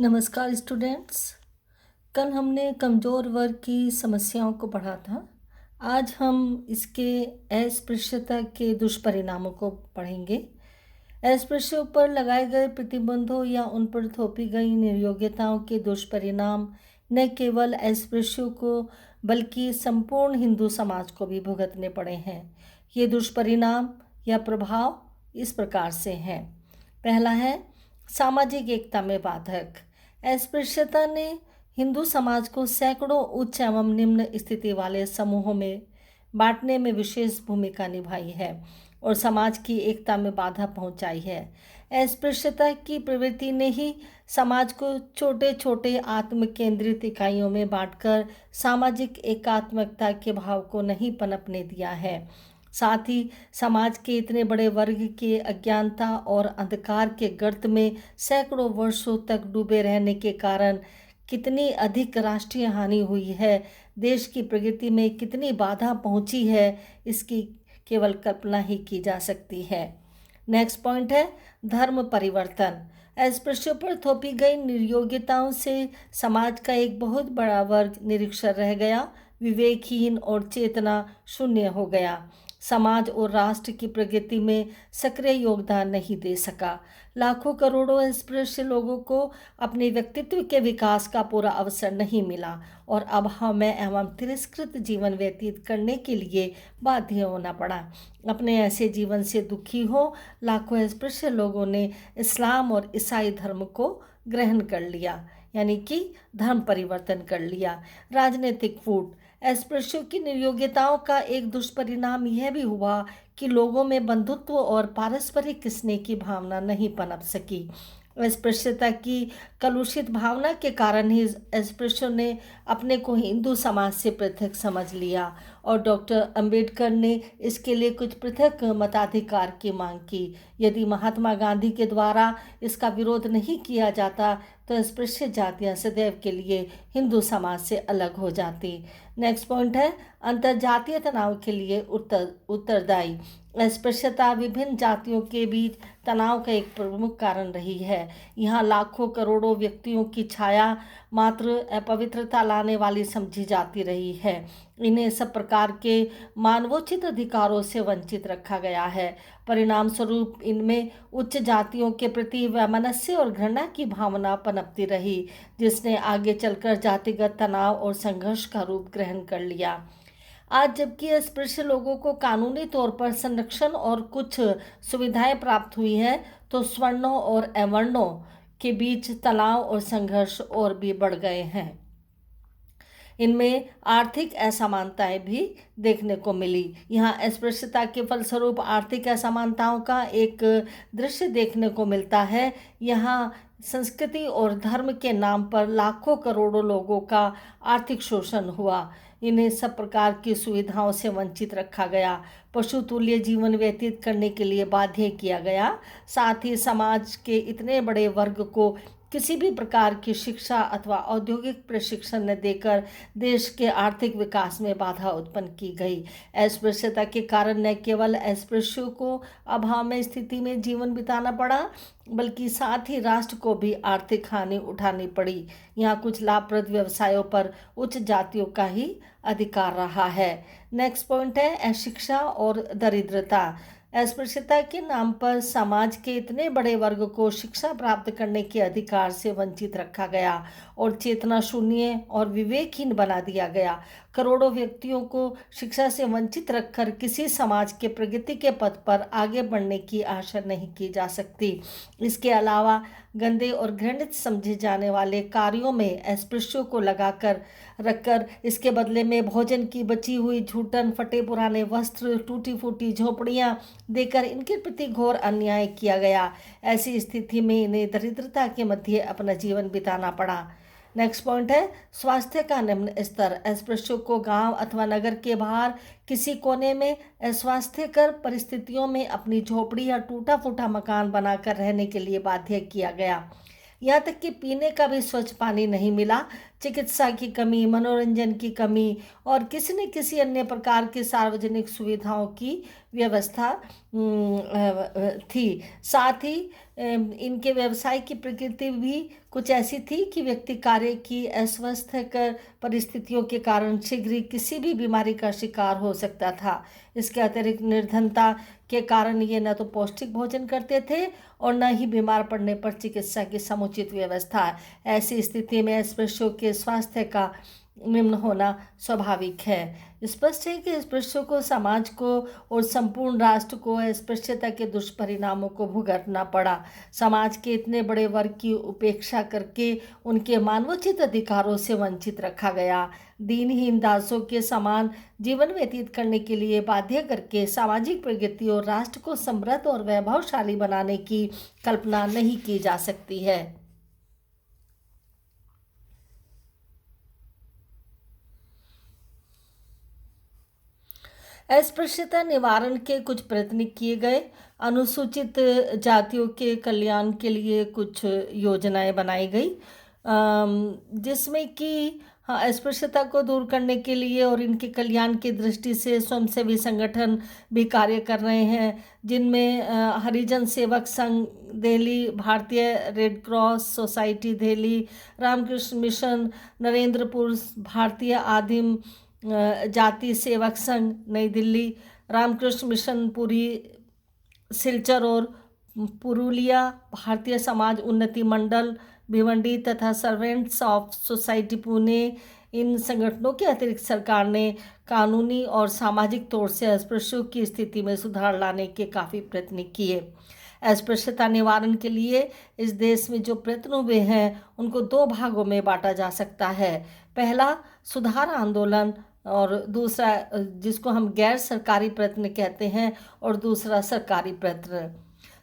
नमस्कार स्टूडेंट्स। कल हमने कमज़ोर वर्ग की समस्याओं को पढ़ा था। आज हम इसके अस्पृश्यता के दुष्परिणामों को पढ़ेंगे। अस्पृश्यों पर लगाए गए प्रतिबंधों या उन पर थोपी गई निर्योग्यताओं के दुष्परिणाम न केवल अस्पृश्यों को बल्कि संपूर्ण हिंदू समाज को भी भुगतने पड़े हैं। ये दुष्परिणाम या प्रभाव इस प्रकार से हैं। पहला है सामाजिक एकता में बाधक। अस्पृश्यता ने हिंदू समाज को सैकड़ों उच्च एवं निम्न स्थिति वाले समूहों में बांटने में विशेष भूमिका निभाई है और समाज की एकता में बाधा पहुंचाई है। अस्पृश्यता की प्रवृत्ति ने ही समाज को छोटे छोटे आत्म केंद्रित इकाइयों में बांटकर सामाजिक एकात्मकता के भाव को नहीं पनपने दिया है। साथ ही समाज के इतने बड़े वर्ग के अज्ञानता और अंधकार के गर्त में सैकड़ों वर्षों तक डूबे रहने के कारण कितनी अधिक राष्ट्रीय हानि हुई है, देश की प्रगति में कितनी बाधा पहुंची है, इसकी केवल कल्पना ही की जा सकती है। नेक्स्ट पॉइंट है धर्म परिवर्तन। अस्पृश्यों पर थोपी गई निर्योग्यताओं से समाज का एक बहुत बड़ा वर्ग निरक्षर रह गया, विवेकहीन और चेतना शून्य हो गया। समाज और राष्ट्र की प्रगति में सक्रिय योगदान नहीं दे सका। लाखों करोड़ों अस्पृश्य लोगों को अपने व्यक्तित्व के विकास का पूरा अवसर नहीं मिला और अभाव में एवं तिरस्कृत जीवन व्यतीत करने के लिए बाध्य होना पड़ा। अपने ऐसे जीवन से दुखी हो लाखों अस्पृश्य लोगों ने इस्लाम और ईसाई धर्म को ग्रहण कर लिया, यानी कि धर्म परिवर्तन कर लिया। राजनीतिक फूट। अस्पृश्यों की निर्योग्यताओं का एक दुष्परिणाम यह भी हुआ कि लोगों में बंधुत्व और पारस्परिक स्नेह की भावना नहीं पनप सकी। अस्पृश्यता की कलुषित भावना के कारण ही अस्पृश्यों ने अपने को हिंदू समाज से पृथक समझ लिया और डॉक्टर अंबेडकर ने इसके लिए कुछ पृथक मताधिकार की मांग की। यदि महात्मा गांधी के द्वारा इसका विरोध नहीं किया जाता तो अस्पृश्य जातियां सदैव के लिए हिंदू समाज से अलग हो जाती। नेक्स्ट पॉइंट है अंतर्जातीय तनाव के लिए उत्तरदायी। अस्पृश्यता विभिन्न जातियों के बीच तनाव का एक प्रमुख कारण रही है। यहाँ लाखों करोड़ों व्यक्तियों की छाया मात्र अपवित्रता लाने वाली समझी जाती रही है। इन्हें सब प्रकार के मानवोचित अधिकारों से वंचित रखा गया है। परिणाम स्वरूप इनमें उच्च जातियों के प्रति वैमनस्य और घृणा की भावना पनपती रही, जिसने आगे चलकर जातिगत तनाव और संघर्ष का रूप ग्रहण कर लिया। आज जबकि अस्पृश्य लोगों को कानूनी तौर पर संरक्षण और कुछ सुविधाएं प्राप्त हुई हैं, तो स्वर्णों और अवर्णों के बीच तनाव और संघर्ष और भी बढ़ गए हैं। इनमें आर्थिक असमानताएं भी देखने को मिली। यहाँ अस्पृश्यता के फलस्वरूप आर्थिक असमानताओं का एक दृश्य देखने को मिलता है। यहाँ संस्कृति और धर्म के नाम पर लाखों करोड़ों लोगों का आर्थिक शोषण हुआ। इन्हें सब प्रकार की सुविधाओं से वंचित रखा गया, पशु तुल्य जीवन व्यतीत करने के लिए बाध्य किया गया। साथ ही समाज के इतने बड़े वर्ग को किसी भी प्रकार की शिक्षा अथवा औद्योगिक प्रशिक्षण न देकर देश के आर्थिक विकास में बाधा उत्पन्न की गई। अस्पृश्यता के कारण न केवल अस्पृश्यों को अभाव में स्थिति में जीवन बिताना पड़ा, बल्कि साथ ही राष्ट्र को भी आर्थिक हानि उठानी पड़ी। यहाँ कुछ लाभप्रद व्यवसायों पर उच्च जातियों का ही अधिकार रहा है। नेक्स्ट पॉइंट है अशिक्षा और दरिद्रता। अस्पृश्यता के नाम पर समाज के इतने बड़े वर्ग को शिक्षा प्राप्त करने के अधिकार से वंचित रखा गया और चेतना शून्य और विवेकहीन बना दिया गया। करोड़ों व्यक्तियों को शिक्षा से वंचित रखकर किसी समाज के प्रगति के पथ पर आगे बढ़ने की आशा नहीं की जा सकती। इसके अलावा गंदे और घृणित समझे जाने वाले कार्यों में अस्पृश्यों को लगाकर रखकर इसके बदले में भोजन की बची हुई झूठन, फटे पुराने वस्त्र, टूटी फूटी झोपड़ियां देकर इनके प्रति घोर अन्याय किया गया। ऐसी स्थिति में इन्हें दरिद्रता के मध्य अपना जीवन बिताना पड़ा। नेक्स्ट पॉइंट है स्वास्थ्य का निम्न स्तर। अस्पृश्यों को गांव अथवा नगर के बाहर किसी कोने में अस्वास्थ्यकर परिस्थितियों में अपनी झोपड़ी या टूटा फूटा मकान बनाकर रहने के लिए बाध्य किया गया। यहाँ तक कि पीने का भी स्वच्छ पानी नहीं मिला। चिकित्सा की कमी, मनोरंजन की कमी और किसी न किसी अन्य प्रकार की सार्वजनिक सुविधाओं की व्यवस्था थी। साथ ही इनके व्यवसाय की प्रकृति भी कुछ ऐसी थी कि व्यक्ति कार्य की अस्वास्थ्यकर परिस्थितियों के कारण शीघ्र ही किसी भी बीमारी का शिकार हो सकता था। इसके अतिरिक्त निर्धनता के कारण ये न तो पौष्टिक भोजन करते थे और न ही बीमार पड़ने पर चिकित्सा की समुचित व्यवस्था। ऐसी स्थिति में अस्पृश्यों के स्वास्थ्य का निम्न होना स्वाभाविक है। स्पष्ट है कि अस्पृश्यों को, समाज को और संपूर्ण राष्ट्र को अस्पृश्यता के दुष्परिणामों को भुगतना पड़ा। समाज के इतने बड़े वर्ग की उपेक्षा करके उनके मानवोचित अधिकारों से वंचित रखा गया। दीनहीन दासों के समान जीवन व्यतीत करने के लिए बाध्य करके सामाजिक प्रगति और राष्ट्र को समृद्ध और वैभवशाली बनाने की कल्पना नहीं की जा सकती है। अस्पृश्यता निवारण के कुछ प्रयत्न किए गए। अनुसूचित जातियों के कल्याण के लिए कुछ योजनाएं बनाई गई, जिसमें कि हाँ, अस्पृश्यता को दूर करने के लिए और इनके कल्याण की दृष्टि से स्वयंसेवी संगठन भी कार्य कर रहे हैं, जिनमें Harijan Sevak Sangh Delhi, Bharatiya Red Cross Society Delhi, Ramakrishna Mission Narendrapur, Bharatiya Adim Jati Sevak Sangh नई दिल्ली, रामकृष्ण मिशन पुरी सिलचर और पुरुलिया, भारतीय समाज उन्नति मंडल भिवंडी तथा सर्वेंट्स ऑफ सोसाइटी पुणे। इन संगठनों के अतिरिक्त सरकार ने कानूनी और सामाजिक तौर से अस्पृश्यों की स्थिति में सुधार लाने के काफ़ी प्रयत्न किए। अस्पृश्यता निवारण के लिए इस देश में जो प्रयत्न हुए हैं उनको दो भागों में बांटा जा सकता है। पहला सुधार आंदोलन और दूसरा, जिसको हम गैर सरकारी प्रयत्न कहते हैं, और दूसरा सरकारी प्रयत्न।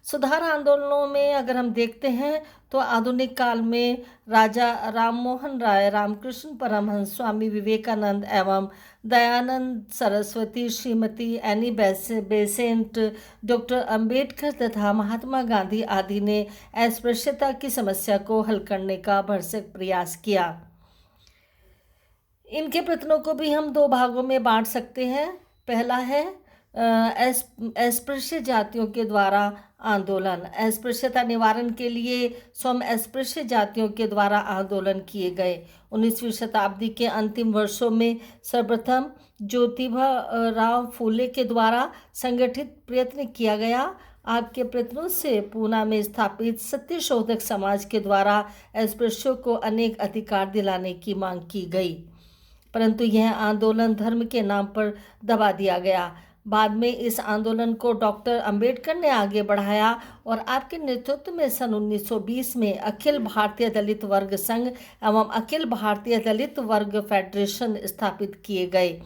सुधार आंदोलनों में अगर हम देखते हैं तो आधुनिक काल में राजा राममोहन राय, रामकृष्ण परमहंस, स्वामी विवेकानंद एवं Dayanand Saraswati, Shrimati Annie Besant, doctor Ambedkar तथा महात्मा गांधी आदि ने अस्पृश्यता की समस्या को हल करने का भरसक प्रयास किया। इनके प्रयत्नों को भी हम दो भागों में बांट सकते हैं। पहला है अस्पृश्य जातियों के द्वारा आंदोलन। अस्पृश्यता निवारण के लिए स्वयं अस्पृश्य जातियों के द्वारा आंदोलन किए गए। 19वीं शताब्दी के अंतिम वर्षों में सर्वप्रथम ज्योतिबा राव फूले के द्वारा संगठित प्रयत्न किया गया। आपके प्रयत्नों से पूना में स्थापित सत्यशोधक समाज के द्वारा अस्पृश्यों को अनेक अधिकार दिलाने की मांग की गई, परंतु यह आंदोलन धर्म के नाम पर दबा दिया गया। बाद में इस आंदोलन को डॉक्टर अंबेडकर ने आगे बढ़ाया और आपके नेतृत्व में सन 1920 में अखिल भारतीय दलित वर्ग संघ एवं अखिल भारतीय दलित वर्ग फेडरेशन स्थापित किए गए।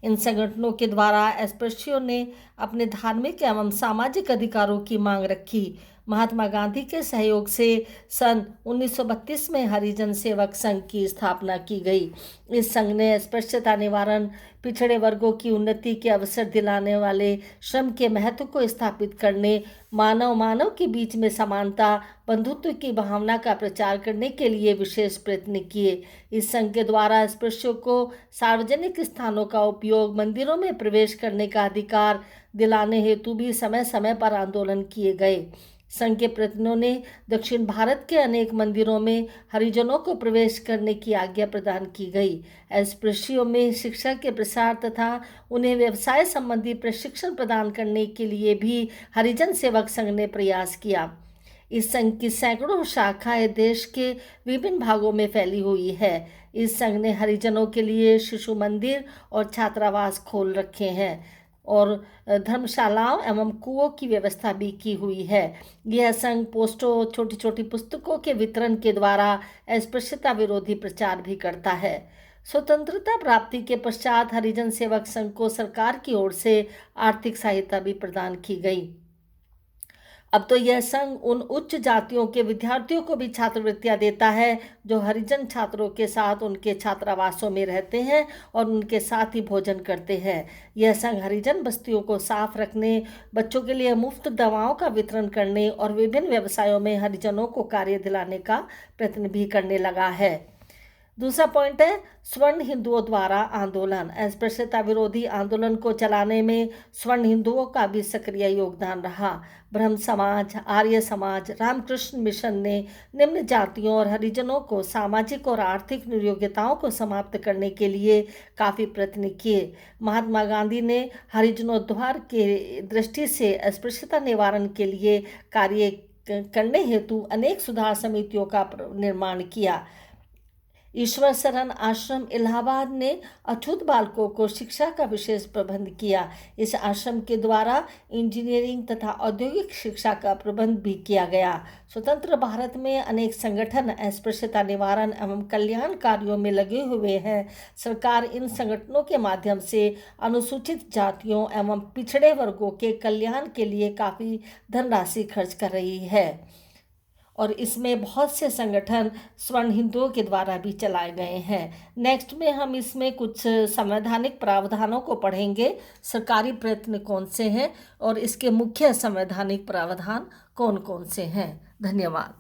इन संगठनों के द्वारा अस्पृश्यों ने अपने धार्मिक एवं सामाजिक अधिकारों की मांग रखी। महात्मा गांधी के सहयोग से सन 1932 में हरिजन सेवक संघ की स्थापना की गई। इस संघ ने अस्पृश्यता निवारण, पिछड़े वर्गों की उन्नति के अवसर दिलाने वाले श्रम के महत्व को स्थापित करने, मानव के बीच में समानता, बंधुत्व की भावना का प्रचार करने के लिए विशेष प्रयत्न किए। इस संघ के द्वारा अस्पृश्यों को सार्वजनिक स्थानों का उपयोग, मंदिरों में प्रवेश करने का अधिकार दिलाने हेतु भी समय समय पर आंदोलन किए गए। संघ के प्रयत्नों ने दक्षिण भारत के अनेक मंदिरों में हरिजनों को प्रवेश करने की आज्ञा प्रदान की गई। अस्पृश्यों में शिक्षा के प्रसार तथा उन्हें व्यवसाय संबंधी प्रशिक्षण प्रदान करने के लिए भी हरिजन सेवक संघ ने प्रयास किया। इस संघ की सैकड़ों शाखाएं देश के विभिन्न भागों में फैली हुई है। इस संघ ने हरिजनों के लिए शिशु मंदिर और छात्रावास खोल रखे हैं और धर्मशालाओं एवं कुओं की व्यवस्था भी की हुई है। यह संघ पोस्टों, छोटी छोटी पुस्तकों के वितरण के द्वारा अस्पृश्यता विरोधी प्रचार भी करता है। स्वतंत्रता प्राप्ति के पश्चात हरिजन सेवक संघ को सरकार की ओर से आर्थिक सहायता भी प्रदान की गई। अब तो यह संघ उन उच्च जातियों के विद्यार्थियों को भी छात्रवृत्तियां देता है जो हरिजन छात्रों के साथ उनके छात्रावासों में रहते हैं और उनके साथ ही भोजन करते हैं। यह संघ हरिजन बस्तियों को साफ रखने, बच्चों के लिए मुफ्त दवाओं का वितरण करने और विभिन्न व्यवसायों में हरिजनों को कार्य दिलाने का प्रयत्न भी करने लगा है। दूसरा पॉइंट है स्वर्ण हिंदुओं द्वारा आंदोलन। अस्पृश्यता विरोधी आंदोलन को चलाने में स्वर्ण हिंदुओं का भी सक्रिय योगदान रहा। ब्रह्म समाज, आर्य समाज, रामकृष्ण मिशन ने निम्न जातियों और हरिजनों को सामाजिक और आर्थिक नियोग्यताओं को समाप्त करने के लिए काफ़ी प्रयत्न किए। महात्मा गांधी ने हरिजनोद्धार के दृष्टि से अस्पृश्यता निवारण के लिए कार्य करने हेतु अनेक सुधार समितियों का निर्माण किया। ईश्वर शरण आश्रम इलाहाबाद ने अछूत बालकों को शिक्षा का विशेष प्रबंध किया। इस आश्रम के द्वारा इंजीनियरिंग तथा औद्योगिक शिक्षा का प्रबंध भी किया गया। स्वतंत्र भारत में अनेक संगठन अस्पृश्यता निवारण एवं कल्याण कार्यों में लगे हुए हैं। सरकार इन संगठनों के माध्यम से अनुसूचित जातियों एवं पिछड़े वर्गों के कल्याण के लिए काफ़ी धनराशि खर्च कर रही है और इसमें बहुत से संगठन स्वर्ण हिंदुओं के द्वारा भी चलाए गए हैं। नेक्स्ट में हम इसमें कुछ संवैधानिक प्रावधानों को पढ़ेंगे, सरकारी प्रयत्न कौन से हैं और इसके मुख्य संवैधानिक प्रावधान कौन कौन से हैं। धन्यवाद।